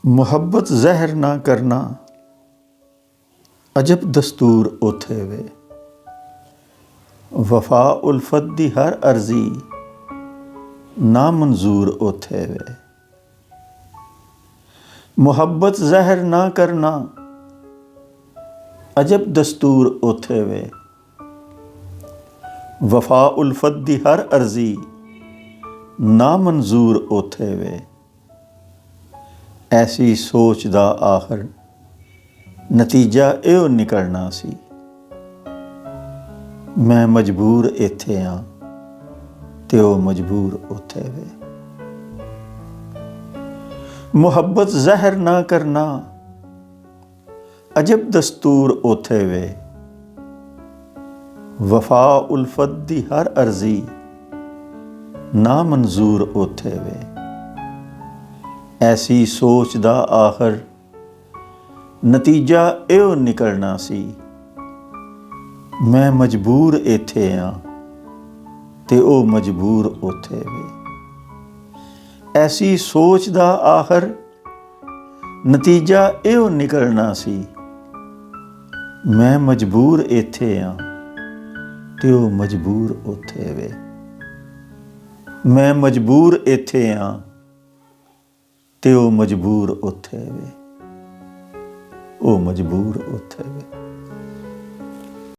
ਮੁਹੱਬਤ ਜ਼ਹਿਰ ਨਾ ਕਰਨਾ ਅਜਬ ਦਸਤੂਰ ਓਥੇ ਵੇ। ਵਫਾ ਉਲਫਤ ਦੀ ਹਰ ਅਰਜ਼ੀ ਨਾ ਮਨਜ਼ੂਰ ਓਥੇ ਵੇ। ਮੁਹੱਬਤ ਜ਼ਹਿਰ ਨਾ ਕਰਨਾ ਅਜਬ ਦਸਤੂਰ ਓਥੇ ਵੇ। ਵਫਾ ਉਲਫਤ ਦੀ ਹਰ ਅਰਜ਼ੀ ਨਾ ਮਨਜ਼ੂਰ ਓਥੇ ਵੇ। ਐਸੀ ਸੋਚ ਦਾ ਆਖਰ ਨਤੀਜਾ ਇਹੋ ਨਿਕਲਣਾ ਸੀ। ਮੈਂ ਮਜਬੂਰ ਇੱਥੇ ਹਾਂ ਤੇ ਉਹ ਮਜਬੂਰ ਉੱਥੇ ਵੇ। ਮੁਹੱਬਤ ਜ਼ਹਿਰ ਨਾ ਕਰਨਾ ਅਜਬ ਦਸਤੂਰ ਉੱਥੇ ਵੇ। ਵਫਾ ਉਲਫਤ ਦੀ ਹਰ ਅਰਜ਼ੀ ਨਾ ਮਨਜ਼ੂਰ ਉੱਥੇ ਵੇ। ਐਸੀ ਸੋਚ ਦਾ ਆਖਰ ਨਤੀਜਾ ਇਹੋ ਨਿਕਲਣਾ ਸੀ। ਮੈਂ ਮਜਬੂਰ ਇੱਥੇ ਹਾਂ ਤੇ ਉਹ ਮਜਬੂਰ ਉੱਥੇ ਵੇ। ਐਸੀ ਸੋਚ ਦਾ ਆਖਰ ਨਤੀਜਾ ਇਹੋ ਨਿਕਲਣਾ ਸੀ। ਮੈਂ ਮਜਬੂਰ ਇੱਥੇ ਹਾਂ ਤੇ ਉਹ ਮਜਬੂਰ ਉੱਥੇ ਵੇ। ਮੈਂ ਮਜਬੂਰ ਇੱਥੇ ਹਾਂ ਤੇ ਉਹ ਮਜਬੂਰ ਉੱਥੇ ਵੇ। ਉਹ ਮਜਬੂਰ ਉੱਥੇ ਵੇ।